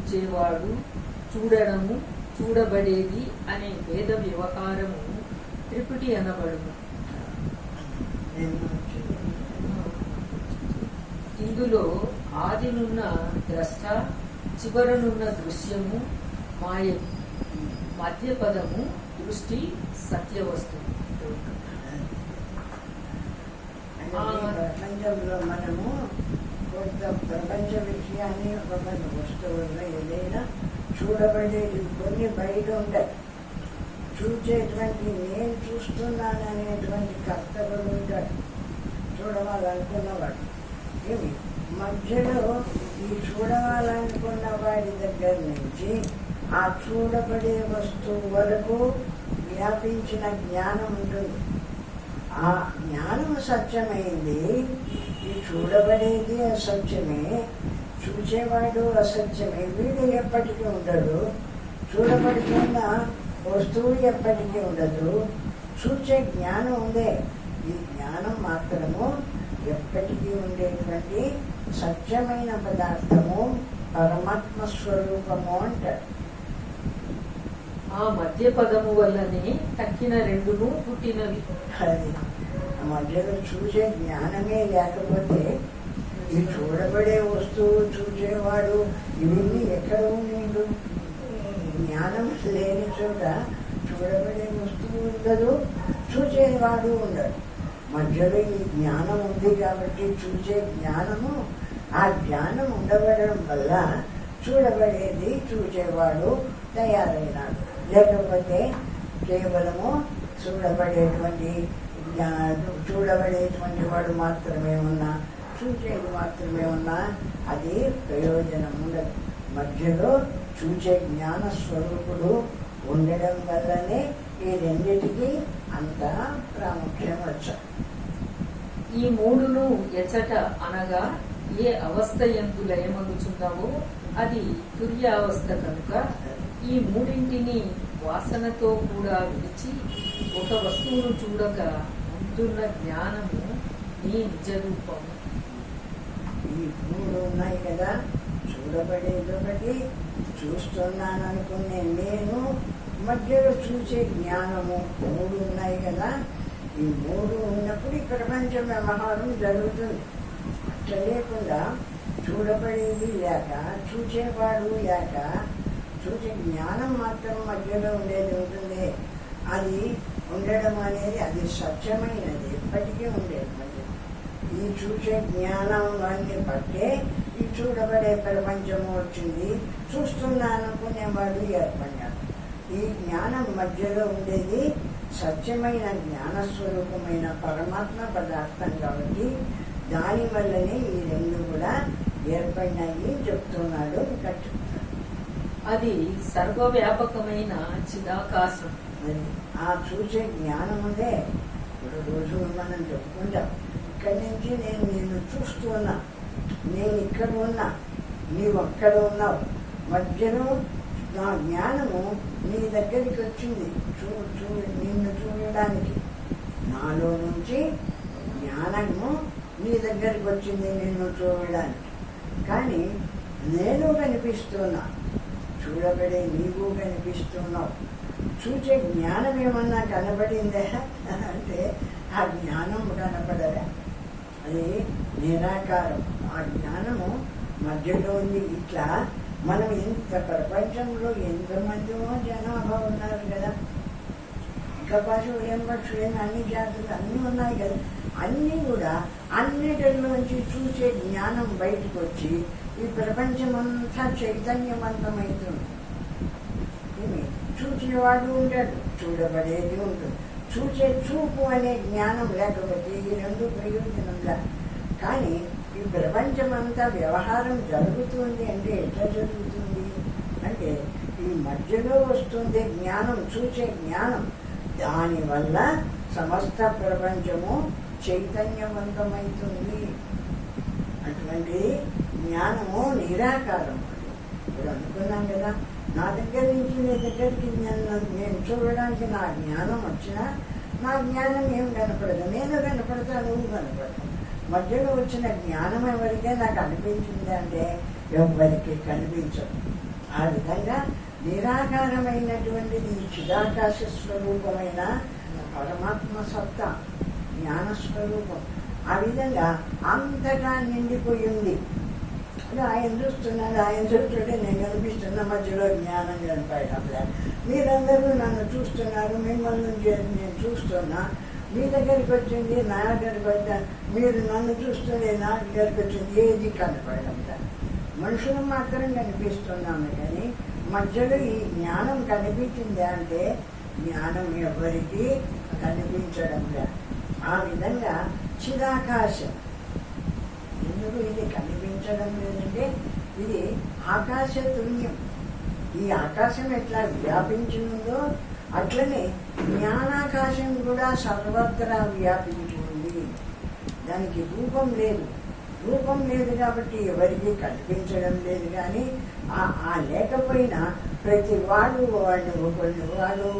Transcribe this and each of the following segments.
చూచేవాడు, చూడడము, చూడబడేది అనే వేద వ్యవహారము త్రిపుటి అనబడును. ఇందులో ఆదినున్న ద్రష్ట, చివరనున్న దృశ్యము మాయ, మధ్య పదము దృష్టి సత్యవస్తువు. ప్రపంచంలో మనము కొంత ప్రపంచ విషయాన్ని ఒక వస్తువుల్లో ఏదైనా చూడబడేది కొన్ని బయట ఉంటాయి. చూసేటువంటి నేను చూస్తున్నాననేటువంటి కర్తవ్యులు ఉంటాడు, చూడవాలనుకున్నవాడు. ఏమి మధ్యలో ఈ చూడవాలనుకున్న వాడి దగ్గర నుంచి ఆ చూడబడే వస్తువు వరకు వ్యాపించిన జ్ఞానం ఉంటుంది. ఆ జ్ఞానం సత్యమైంది, ఈ చూడబడేది అసత్యమే, చూసేవాడు అసత్యమే. వీడు ఎప్పటికీ ఉండడు, చూడబడుతున్న వస్తువు ఎప్పటికీ ఉండదు. చూసే జ్ఞానం ఉందే, ఈ జ్ఞానం మాత్రము ఎప్పటికీ ఉండేటువంటి సత్యమైన పదార్థము, పరమాత్మ స్వరూపము అంటారు. ఆ మధ్య పదము వల్లనే తక్కిన రెండును పుట్టినవి. అది మధ్యలో చూసే జ్ఞానమే లేకపోతే ఈ చూడబడే వస్తువు, చూసేవాడు, ఇవన్నీ ఎక్కడ ఉండేడు? జ్ఞానం లేని చోట చూడబడే వస్తువు ఉండదు, చూసేవాడు ఉండడు. మధ్యలో ఈ జ్ఞానం ఉంది కాబట్టి చూసే జ్ఞానము, ఆ జ్ఞానం ఉండబడడం వల్ల చూడబడేది, చూసేవాడు తయారైనాడు. లేకపోతే కేవలము చూడబడేటువంటి వాడు మాత్రమే ఉన్నా, చూసేది మాత్రమే ఉన్నా అది ప్రయోజనం ఉండదు. మధ్యలో చూసే జ్ఞాన స్వరూపుడు ఉండడం వల్లనే ఈ రెండిటికి అంత ప్రాముఖ్యం వచ్చారు. ఈ మూడును ఎచట అనగా ఏ అవస్థ ఎందు లయమగుచున్నావో అది తుర్యావస్థ కనుక ఈ మూడింటిని వాసనతో కూడా విడిచి ఒక వస్తువును చూడక ఉంటున్న జ్ఞానము నీ నిజ రూపము. ఈ మూడు ఉన్నాయి కదా, చూడబడేది ఒకటి, చూస్తున్నాననుకునే నేను, మధ్యలో చూసే జ్ఞానము, మూడు ఉన్నాయి కదా. ఈ మూడు ఉన్నప్పుడు ఈ ప్రపంచ వ్యవహారం జరుగుతుంది. అట్లా లేకుండా చూడబడేది లేక, చూసేవాడు లేక, చూసే జ్ఞానం మాత్రం మధ్యలో ఉండేది ఉంటుంది. అది ఉండడం అనేది అది సత్యమైనది, ఎప్పటికీ ఉండేది. మధ్య ఈ చూసే జ్ఞానం వాడిని బట్టే ఈ చూడబడే ప్రపంచము వచ్చింది, చూస్తున్నాననుకునేవాడు ఏర్పడ్డాడు. ఈ జ్ఞానం మధ్యలో ఉండేది సత్యమైన జ్ఞానస్వరూపమైన పరమాత్మ పదార్థం కాబట్టి దానివల్లనే ఈ రెండు కూడా ఏర్పడినాయి చెప్తున్నాడు. అది సర్వవ్యాపకమైన చిదాకాశం. ఆ చూసే జ్ఞానం ఉందే. ఇప్పుడు రోజు మనం చెప్పుకుంటాం, ఇక్కడి నుంచి నేను చూస్తూ ఉన్నా, నేను ఇక్కడ ఉన్నా, నీవు అక్కడ ఉన్నావు, మధ్యలో నా జ్ఞానము నీ దగ్గరికి వచ్చింది నిన్ను చూడడానికి. నాలో నుంచి జ్ఞానము నీ దగ్గరికి వచ్చింది నిన్ను చూడడానికి. కానీ నేను కనిపిస్తున్నా, చూడబడే నీవు కనిపిస్తున్నావు. చూసే జ్ఞానం ఏమన్నా కనబడిందే అంటే ఆ జ్ఞానం కనపడరా? అది నిరాకారం. ఆ జ్ఞానము మధ్యలో ఉంది. ఇట్లా మనం ఇంత ప్రపంచంలో ఎంతమందిమో జనాభా ఉన్నారు కదా, ఇంకా పశువులేం పక్షులేం అన్ని జాతులు అన్నీ ఉన్నాయి కదా. అన్నీ కూడా అన్నిటిలోంచి చూసే జ్ఞానం బయటకు వచ్చి ఈ ప్రపంచమంతా చైతన్యవంతమవుతుంది. చూసేవాడు ఉంటాడు, చూడబడేది ఉంటుంది. చూసే చూపు అనే జ్ఞానం లేకపోతే ఈ రెండు ప్రయోజనంలా. కానీ ఈ ప్రపంచమంతా వ్యవహారం జరుగుతుంది అంటే ఎట్లా జరుగుతుంది అంటే ఈ మధ్యలో వస్తుంది జ్ఞానం, చూసే జ్ఞానం. దానివల్ల సమస్త ప్రపంచము చైతన్యవంతమవుతుంది. అటువంటి జ్ఞానము నిరాకారం. ఇప్పుడు అనుకున్నాం కదా, నా దగ్గర నుంచి నీ దగ్గరికి నేను చూడడానికి నా జ్ఞానం వచ్చినా నా జ్ఞానం ఏం కనపడదు, నేను కనపడతా, నువ్వు కనపడతావు. మధ్యలో వచ్చిన జ్ఞానం ఎవరికే నాకు అనిపించింది అంటే ఎవరికి కనిపించదు. ఆ విధంగా నిరాకారమైనటువంటిది చిదాకాశ స్వరూపమైన పరమాత్మ సత్తా జ్ఞానస్వరూపం. ఆ విధంగా అంతటా నిండిపోయింది. ఆయన చూస్తున్నాడు, ఆయన చూస్తుంటే నేను కనిపిస్తున్న మధ్యలో జ్ఞానం కనపడటంలే. మీరందరూ నన్ను చూస్తున్నారు, మిమ్మల్ని నేను చూస్తున్నా. మీ దగ్గరికి వచ్చింది, నా దగ్గరికి వచ్చాను, మీరు నన్ను చూస్తుండే నా దగ్గరికి వచ్చింది, ఏది కనపడటంలే. మనుషులు మాత్రం కనిపిస్తున్నాము, కానీ మధ్యలో ఈ జ్ఞానం కనిపించింది అంటే జ్ఞానం ఎవరికి కనిపించడం లేదు. ఆ విధంగా చిదాకాశం. ఎందుకు ఇది కనిపించడం లేదంటే ఇది ఆకాశ తుల్యం. ఈ ఆకాశం ఎట్లా వ్యాపించి ఉందో అట్లనే జ్ఞానాకాశం కూడా సర్వత్రా వ్యాపించి ఉంది. దానికి రూపం లేదు. రూపం లేదు కాబట్టి ఎవరికి కనిపించడం లేదు. కానీ ఆ లేకపోయినా ప్రతి వాడు వాడిని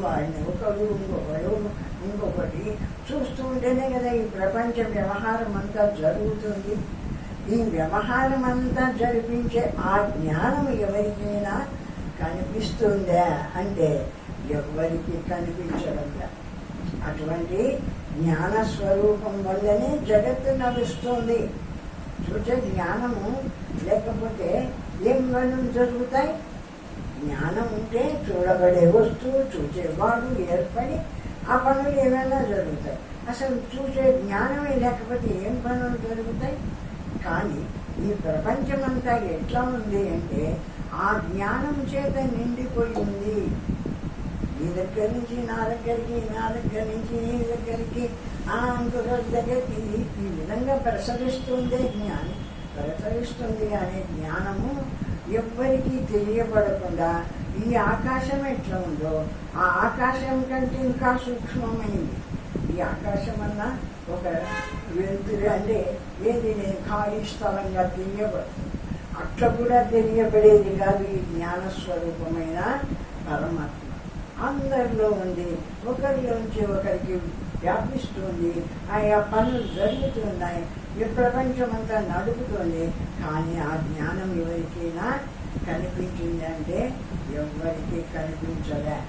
వాడిని ఒకడు ఇంకొకటి చూస్తూ ఉంటేనే కదా ఈ ప్రపంచ వ్యవహారం అంతా జరుగుతుంది. ఈ వ్యవహారం అంతా జరిపించే ఆ జ్ఞానం ఎవరికైనా కనిపిస్తుందా అంటే ఎవరికి కనిపించడం లేదు. అటువంటి జ్ఞాన స్వరూపం వల్లనే జగత్తు నడుస్తుంది. చూసే జ్ఞానము లేకపోతే ఏం పనులు జరుగుతాయి? జ్ఞానం ఉంటే చూడబడే వస్తువు చూసేవాడు ఏర్పడి ఆ పనులు ఏమైనా జరుగుతాయి. అసలు చూసే జ్ఞానమే లేకపోతే ఏం పనులు జరుగుతాయి? కానీ ఈ ప్రపంచమంతా ఎట్లా ఉంది అంటే ఆ జ్ఞానం చేత నిండిపోయింది. నీ దగ్గర నుంచి నా దగ్గరికి, నా దగ్గర నుంచి నీ దగ్గరికి, ఇంకొక దగ్గరికి ఈ విధంగా ప్రసరిస్తుంది జ్ఞానం. ప్రసరిస్తుంది కానీ జ్ఞానము ఎవ్వరికీ తెలియబడకుండా ఈ ఆకాశం ఎట్లా ఉందో ఆ ఆకాశం కంటే ఇంకా సూక్ష్మమైంది. ఈ ఆకాశం అన్నా ఒక వెలుతురు అంటే ఏది నేను ఖాళీ స్థలంగా తెలియబడదు. అట్లా కూడా తెలియబడేది కాదు. ఈ జ్ఞానస్వరూపమైన పరమాత్మ అందరిలో ఉంది. ఒకరిలోంచి ఒకరికి వ్యాపిస్తుంది. ఆయా పనులు జరుగుతున్నాయి. ఈ ప్రపంచం అంతా నడుపుతుంది. కానీ ఆ జ్ఞానం ఎవరికైనా కనిపించింది అంటే ఎవరికి కనిపించలే.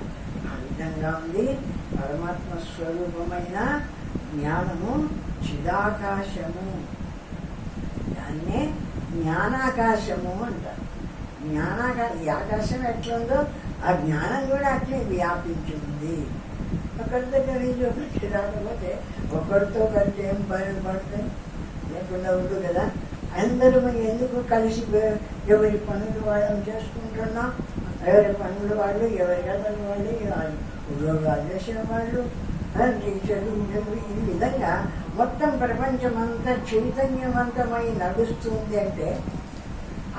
ఆ విధంగా ఉంది పరమాత్మ స్వరూపమైన జ్ఞానము. చిదాకాశము, దాన్నే జ్ఞానాకాశము అంటారు. ఈ ఆకాశం ఎట్లుందో ఆ జ్ఞానం కూడా అట్లే వ్యాపించి ఉంది. ఒకరి దగ్గర నుంచి ఒకరికి రాకపోతే ఒకరితో కలిసి ఏం పనులు పడతాయి? లేకుండా ఉంది కదా. అందరూ ఎందుకు కలిసి ఎవరి పనులు వాళ్ళని చేసుకుంటున్నాం. ఎవరి పనులు వాళ్ళు, ఎవరి కథలు వాళ్ళు, ఉద్యోగాలు చేసేవాళ్ళు, టీచర్లు, ఈ విధంగా మొత్తం ప్రపంచమంతా చైతన్యవంతమై నడుస్తుంది. అంటే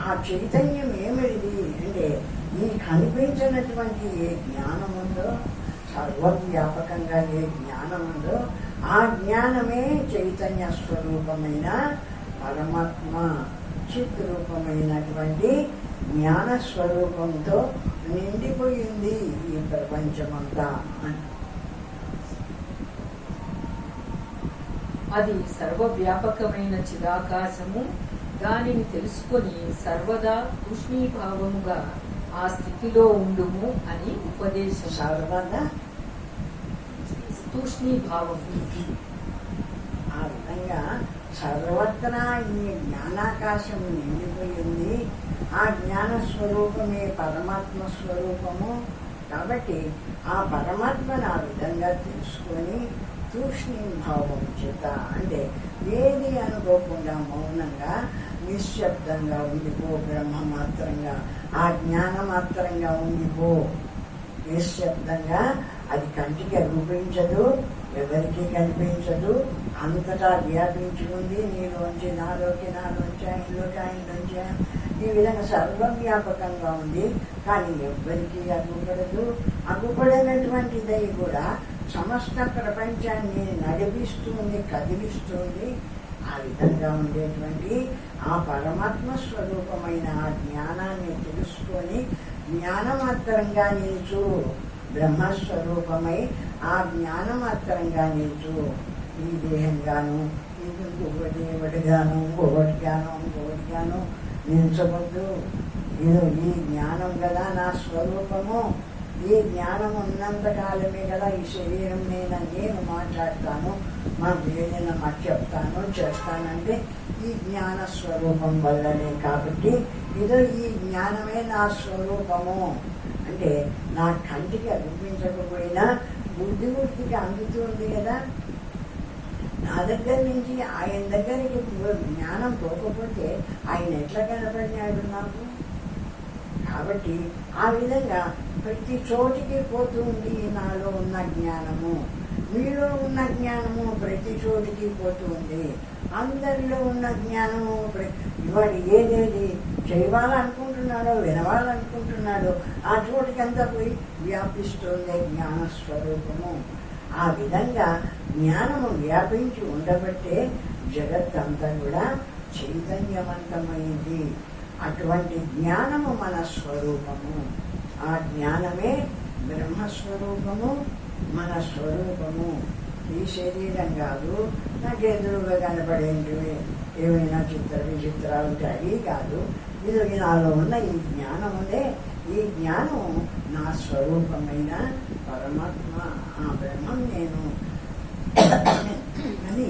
ఆ చైతన్యం ఏమిటి అంటే ఈ కనిపించినటువంటి ఏ జ్ఞానం ఉందో, సర్వవ్యాపకంగా ఏ జ్ఞానం ఉందో ఆ జ్ఞానమే చైతన్య స్వరూపమైన పరమాత్మ. చిత్ రూపమైనటువంటి జ్ఞాన స్వరూపంతో నిండిపోయింది ఈ ప్రపంచమంతా. అది సర్వవ్యాపకమైన చిదాకాశము. దానిని తెలుసుకొని సర్వదా తూష్ణీభావముగా ఆ స్థితిలో ఉండుము అని ఉపదేశం. సర్వదా తూష్ణీభావం. ఆ విధంగా సర్వత్రా ఈ జ్ఞానాకాశం నిండిపోయింది. ఆ జ్ఞాన స్వరూపమే పరమాత్మ స్వరూపము. కాబట్టి ఆ పరమాత్మను ఆ విధంగా తెలుసుకొని తూష్ణీభావం చేత అంటే ఏది అనుకోకుండా మౌనంగా నిశ్శబ్దంగా ఉండిపో. బ్రహ్మ మాత్రంగా, ఆ జ్ఞానమాత్రంగా ఉండిపో. నిశ్శబ్దంగా. అది కంటికి రూపించదు, ఎవరికి కనిపించదు. అంతటా వ్యాపించి ఉంది. నీలోంచి నాలోకి, నాలోంచి ఆయనలోకి, ఆయనలోంచి ఈ విధంగా సర్వవ్యాపకంగా ఉంది. కానీ ఎవ్వరికీ అగ్గుపడదు. అగ్గుపడినటువంటిదై కూడా సమస్త ప్రపంచాన్ని నడిపిస్తుంది, కదిలిస్తుంది. ఆ విధంగా ఉండేటువంటి ఆ పరమాత్మ స్వరూపమైన ఆ జ్ఞానాన్ని తెలుసుకొని జ్ఞానమాత్రంగా నిలుచు. బ్రహ్మస్వరూపమై ఆ జ్ఞానమాత్రంగా నిలుచు. ఈ దేహంగాను, ఇది ఇంకొకటి ఒకటిగాను, ఇంకొకటిగాను నిల్చవద్దు. ఇది ఈ జ్ఞానం కదా నా స్వరూపము, ఈ జ్ఞానం ఉన్నంత కాలమే కదా ఈ శరీరం నేను మాట్లాడతాను, మా వేదన మాకు చెప్తాను చేస్తానంటే ఈ జ్ఞాన స్వరూపం వల్లనే. కాబట్టి ఇదో ఈ జ్ఞానమే నా స్వరూపము అంటే నా కంటికి అనిపించకపోయినా బుద్ధికి అందుతుంది కదా. నా దగ్గర నుంచి ఆయన దగ్గరికి జ్ఞానం పోకపోతే ఆయన ఎట్లా కనపడినాడు నాకు. కాబట్టి ఆ విధంగా ప్రతి చోటికి పోతుంది నాలో ఉన్న జ్ఞానము, మీలో ఉన్న జ్ఞానము ప్రతి చోటికి పోతుంది. అందరిలో ఉన్న జ్ఞానము ఇవాడు ఏదేది చేయాలనుకుంటున్నాడో వినవాలనుకుంటున్నాడో ఆ చోటికంతా పోయి వ్యాపిస్తుంది జ్ఞానస్వరూపము. ఆ విధంగా జ్ఞానము వ్యాపించి ఉండబట్టే జగత్తంతా కూడా చైతన్యవంతమైంది. అటువంటి జ్ఞానము మన స్వరూపము. ఆ జ్ఞానమే బ్రహ్మస్వరూపము, మన స్వరూపము. ఈ శరీరం కాదు, నాకు ఎదురుగా కనపడేంటివి ఏమైనా చిత్ర విచిత్రాలు అది కాదు. ఇది నాలో ఉన్న ఈ జ్ఞానమునే, ఈ జ్ఞానము నా స్వరూపమైన పరమాత్మ, ఆ బ్రహ్మం నేను అని,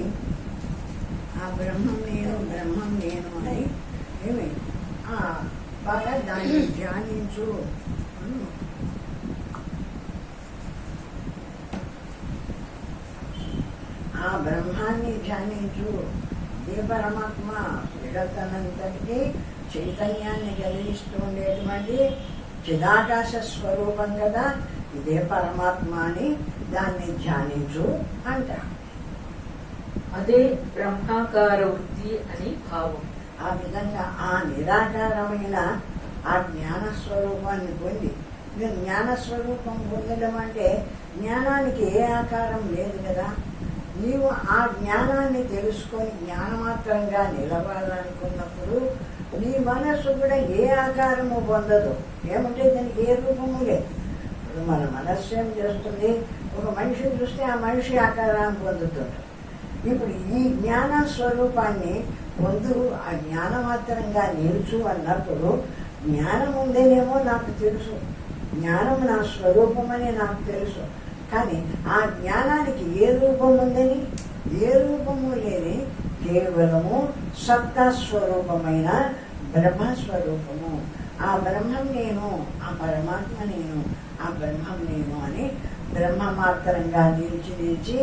ఆ బ్రహ్మం నేను అని ఏమి బాగా దాన్ని ధ్యానించు. ఆ బ్రహ్మాన్ని ధ్యానించు. ఏ పరమాత్మ జగత్తనంతటికీ చైతన్యాన్ని కలిగిస్తూ ఉండేటువంటి చిదాకాశ స్వరూపం కదా, ఇదే పరమాత్మ అని దాన్ని ధ్యానించు అంట. అదే బ్రహ్మాకార వృత్తి అని భావం. ఆ విధంగా ఆ నిరాకారమైన ఆ జ్ఞాన స్వరూపాన్ని పొంది, జ్ఞానస్వరూపం పొందడం అంటే జ్ఞానానికి ఏ ఆకారం లేదు కదా. నీవు ఆ జ్ఞానాన్ని తెలుసుకొని జ్ఞానమాత్రంగా నిలవాలనుకున్నప్పుడు నీ మనస్సు కూడా ఏ ఆకారము పొందదు. ఏమంటే దానికి ఏ రూపము లేదు. ఇప్పుడు మన మనస్సు ఏం చేస్తుంది, ఒక మనిషిని చూస్తే ఆ మనిషి ఆకారాన్ని పొందుతుంది. ఇప్పుడు ఈ జ్ఞాన స్వరూపాన్ని పొందు, ఆ జ్ఞానమాత్రంగా నిలుచు అన్నప్పుడు జ్ఞానం ఉందేనేమో నాకు తెలుసు, జ్ఞానం నా స్వరూపమని నాకు తెలుసు. కానీ ఆ జ్ఞానానికి ఏ రూపం ఉందని, ఏ రూపము లేని కేవలము సత్తా స్వరూపమైన బ్రహ్మస్వరూపము. ఆ బ్రహ్మం నేను, ఆ పరమాత్మ నేను, ఆ బ్రహ్మం నేను అని బ్రహ్మమాత్రంగా నిలిచి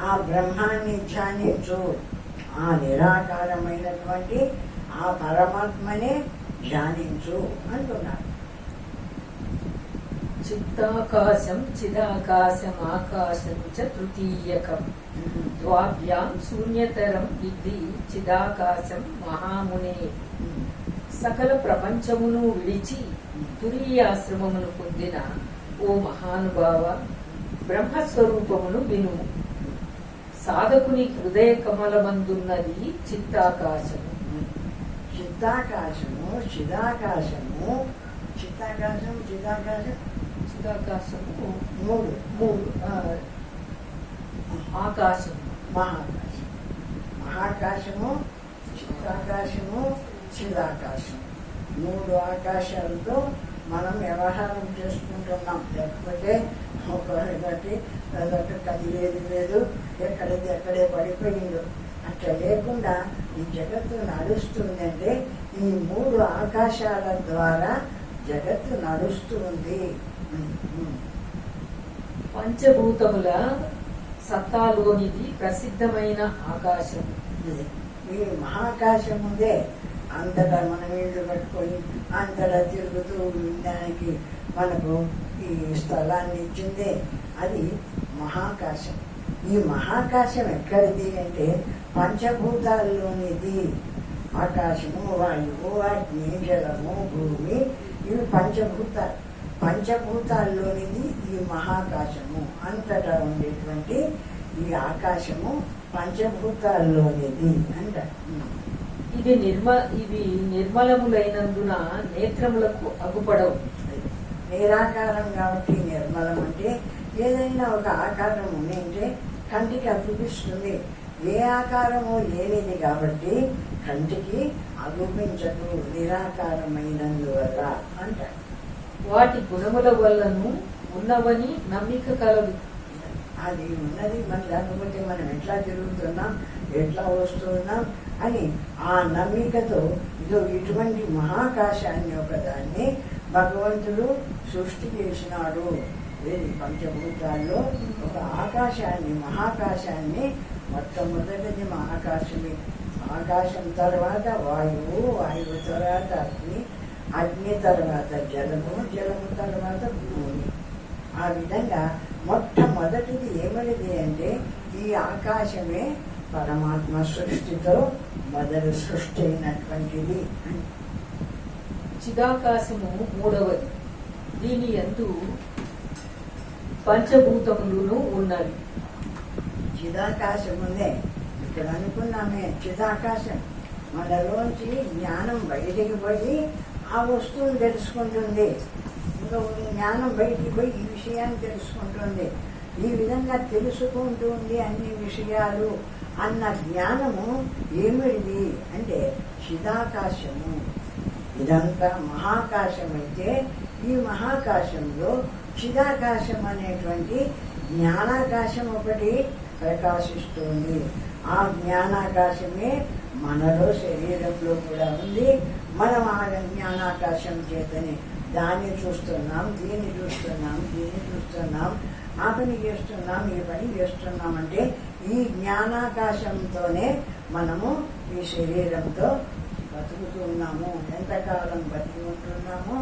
ఆ బ్రహ్మాన్ని ధ్యానించు. ఆ నిరాకారమైనటువంటి ఆ పరమాత్మనే ధ్యానించు అంటున్నాడు. చిత్తాకాశం చిదాకాశం ఆకాశం చ తృతీయకం ద్వాభ్యాం శూన్యతరం విద్ధి చిదాకాశం మహామునే. సకల ప్రపంచమును విడిచి తురీయాశ్రమమును పొందిన ఓ మహానుభావ, బ్రహ్మస్వరూపమును వినుము. సాధకుని హృదయ కమలమందున్నది చిత్తాకాశము. చిత్తాకాశము చిదాకాశము, చిత్తాకాశం చిదాకాశం చిదాకాశము మూడు మూడు ఆకాశం మహాకాశం. మహాకాశము, చిత్తాకాశము, చిదాకాశం, మూడు ఆకాశాలతో మనం వ్యవహారం చేసుకుంటున్నాం. లేకపోతే ఒకటి కదిలేదు లేదు, ఎక్కడిది ఎక్కడే పడిపోయిందో అట్లా లేకుండా ఈ జగత్తు నడుస్తుందంటే ఈ మూడు ఆకాశాల ద్వారా జగత్తు నడుస్తుంది. పంచభూతముల సత్తాలోనిది ప్రసిద్ధమైన ఆకాశం. ఈ మహాకాశం ఉందే అంతటా మనం ఇళ్ళు కట్టుకొని అంతటా తిరుగుతూ ఉండడానికి మనకు ఈ స్థలాన్ని ఇచ్చిందే, అది మహాకాశం. ఈ మహాకాశం ఎక్కడిది అంటే పంచభూతాల్లోనిది. ఆకాశము, వాయువు, అగ్ని, జలము, భూమి, ఇవి పంచభూతాలు. పంచభూతాల్లోనిది ఈ మహాకాశము. అంతటా ఉండేటువంటి ఈ ఆకాశము పంచభూతాల్లోనిది అంట. ఇవి నిర్మలములైనందున నేత్రములకు అగుపడవు. నిరాకారం కాబట్టి నిర్మలం అంటే ఏదైనా ఒక ఆకారం ఉందంటే కంటికి అనిపిస్తుంది. ఏ ఆకారము లేనిది కాబట్టి కంటికి అగుపించదు, నిరాకారమైనందువల్ల అంటారు. వాటి గుణముల వల్లను ఉన్నవని నమ్మిక కలదు. అది ఉన్నది, మరి లేకపోతే మనం ఎట్లా తిరుగుతున్నాం, ఎట్లా వస్తున్నాం అని ఆ నమ్మికతో ఇదో ఇటువంటి మహాకాశాన్ని ఒకదాన్ని భగవంతుడు సృష్టి చేసినాడు. ఏది పంచభూతాల్లో ఒక ఆకాశాన్ని, మహాకాశాన్ని, మొట్టమొదటిది మహాకాశమే. ఆకాశం తర్వాత వాయువు, వాయువు తర్వాత అగ్ని, అగ్ని తర్వాత జలము, జలము తర్వాత భూమి. ఆ విధంగా మొట్టమొదటిది ఏమనిది అంటే ఈ ఆకాశమే పరమాత్మ సృష్టితో మొదలు సృష్టి అయినటువంటిది. చిదాకాశము మూడవది. దీని యందు పంచభూతములను ఉన్నవి. చిదాకాశం ఉందే, ఇక్కడ అనుకున్నామే చిదాకాశం. మనలోంచి జ్ఞానం బయటికి పోయి ఆ వస్తువును తెలుసుకుంటుంది. ఇంకా జ్ఞానం బయటికి పోయి ఈ విషయాన్ని తెలుసుకుంటుంది. ఈ విధంగా తెలుసుకుంటుంది అన్ని విషయాలు అన్న జ్ఞానము ఏమిటిది అంటే చిదాకాశము. ఇదంతా మహాకాశం అయితే ఈ మహాకాశంలో చిదాకాశం అనేటువంటి జ్ఞానాకాశం ఒకటి ప్రకాశిస్తుంది. ఆ జ్ఞానాకాశమే మనలో శరీరంలో కూడా ఉంది. మనం ఆ జ్ఞానాకాశం చేతని దాన్ని చూస్తున్నాం, దీన్ని చూస్తున్నాం, దీన్ని చూస్తున్నాం, ఆ పని చేస్తున్నాం, ఈ పని చేస్తున్నాం. అంటే ఈ జ్ఞానాకాశంతోనే మనము ఈ శరీరంతో బతుకుతూ ఉన్నాము. ఎంతకాలం బతికి ఉంటున్నామో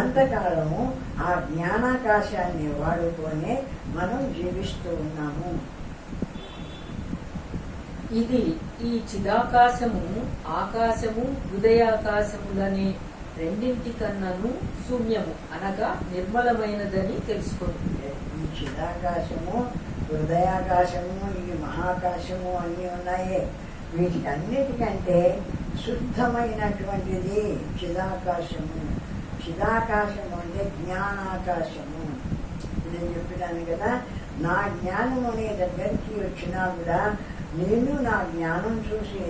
అంతకాలము ఆ జ్ఞానాకాశాన్ని వాడుకొనే మనం జీవిస్తూ ఉన్నాము. ఇది ఈ చిదాకాశము ఆకాశము హృదయాకాశములనే రెండింటి కన్నాను శూన్యము అనగా నిర్మలమైనదని తెలుసుకుంటుంది. ఈ చిదాకాశము, హృదయాకాశము, ఈ మహాకాశము అన్నీ ఉన్నాయే. వీటికి అన్నిటికంటే శుద్ధమైనటువంటిది చిదాకాశము. చిదాకాశము అంటే జ్ఞానాకాశము. నేను చెప్పినాను కదా, నా జ్ఞానము నీ దగ్గరికి వచ్చినా కూడా నేను నా జ్ఞానం చూసి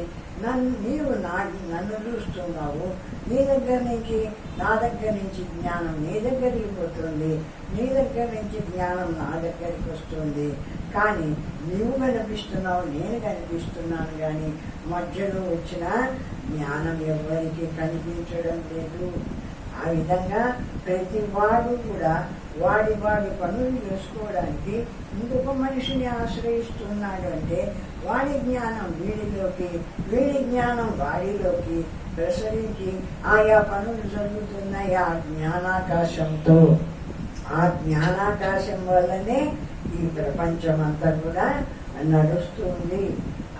నీవు నన్ను చూస్తున్నావు. నీ దగ్గర నుంచి నా దగ్గర నుంచి జ్ఞానం నీ దగ్గరికి పోతుంది, నీ దగ్గర నుంచి జ్ఞానం నా దగ్గరికి వస్తుంది. కానీ నీవు కనిపిస్తున్నావు, నేను కనిపిస్తున్నాను, కానీ మధ్యలో వచ్చిన జ్ఞానం ఎవరికి కనిపించడం లేదు. ఆ విధంగా ప్రతి వాడు కూడా వాడి పనులు చేసుకోవడానికి ఇంకొక మనిషిని ఆశ్రయిస్తున్నాడు. అంటే వాడి జ్ఞానం వీడిలోకి, వీడి జ్ఞానం వాడిలోకి ప్రసరించి ఆయా పనులు జరుగుతున్నాయి ఆ జ్ఞానాకాశంతో. ఆ జ్ఞానాకాశం వల్లనే ఈ ప్రపంచమంతా కూడా నడుస్తుంది.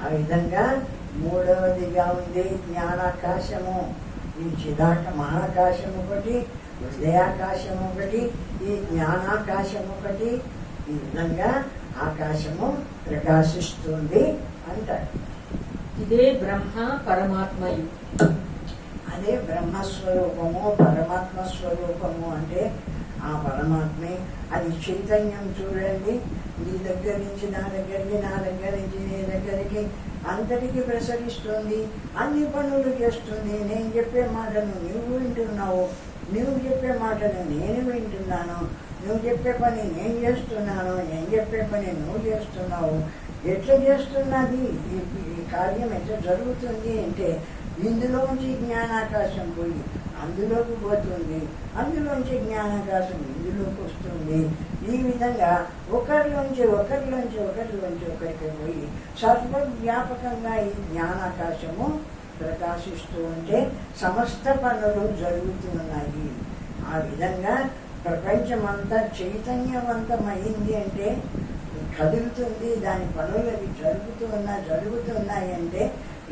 ఆ విధంగా మూడవదిగా ఉంది జ్ఞానాకాశము. ఈ మహాకాశం ఒకటి, హృదయాకాశం ఒకటి, ఈ జ్ఞానాకాశం ఒకటి. ఈ విధంగా ఆకాశము ప్రకాశిస్తుంది అంటారు. ఇదే బ్రహ్మ పరమాత్మయు. అదే బ్రహ్మస్వరూపము, పరమాత్మ స్వరూపము. అంటే ఆ పరమాత్మే. అది చైతన్యం. చూడండి, నీ దగ్గర నుంచి నా దగ్గరికి, నా దగ్గర నుంచి నీ దగ్గరికి అంతటికి ప్రసరిస్తుంది. అన్ని పనులు చేస్తుంది. నేను చెప్పే మాటను నువ్వు వింటున్నావు, నువ్వు చెప్పే మాటను నేను వింటున్నాను, నువ్వు చెప్పే పని నేను చేస్తున్నాను, నేను చెప్పే పని నువ్వు చేస్తున్నావు. ఎట్లా చేస్తున్నది ఈ కార్యం, ఎట్లా జరుగుతుంది అంటే ఇందులోంచి జ్ఞానాకాశం పోయి అందులోకి పోతుంది, అందులోంచి జ్ఞానాకాశం ఇందులోకి వస్తుంది. ఈ విధంగా ఒకరిలోంచి ఒకరికి పోయి సర్వవ్యాపకంగా ఈ జ్ఞానాకాశము ప్రకాశిస్తూ ఉంటే సమస్త పనులు జరుగుతున్నాయి. ఆ విధంగా ప్రపంచమంతా చైతన్యవంతమైంది అంటే కదులుతుంది, దాని పనులు అవి జరుగుతున్నాయి అంటే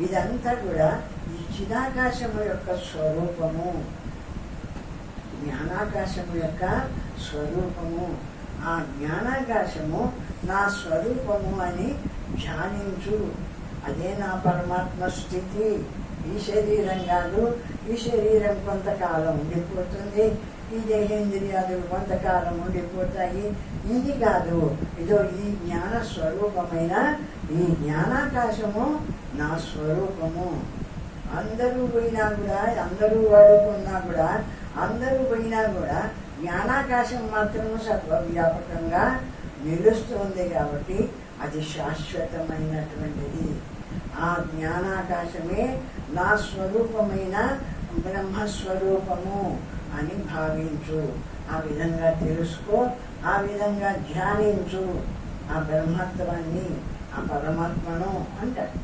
ఇదంతా కూడా ఈ చిదాకాశము యొక్క స్వరూపము, జ్ఞానాకాశము యొక్క స్వరూపము. ఆ జ్ఞానాకాశము నా స్వరూపము అని ధ్యానించు. అదే నా పరమాత్మ స్థితి. ఈ శరీరం కాదు, ఈ శరీరం కొంతకాలం ఉండిపోతుంది, ఈ ఈ దేహేంద్రియాదులు కొంతకాలం ఉండిపోతాయి. ఇది కాదు, ఇదో ఈ జ్ఞాన స్వరూపమైన ఈ జ్ఞానాకాశము నా స్వరూపము. అందరూ పోయినా కూడా, అందరూ వాడుకున్నా కూడా, అందరూ పోయినా కూడా జ్ఞానాకాశం మాత్రం సర్వవ్యాపకంగా నిలుస్తుంది. కాబట్టి అది శాశ్వతమైనటువంటిది. ఆ జ్ఞానాకాశమే నా స్వరూపమైన బ్రహ్మస్వరూపము అని భావించు. ఆ విధంగా తెలుసుకో, ఆ విధంగా ధ్యానించు ఆ బ్రహ్మత్వాన్ని, ఆ పరమాత్మను అంటారు.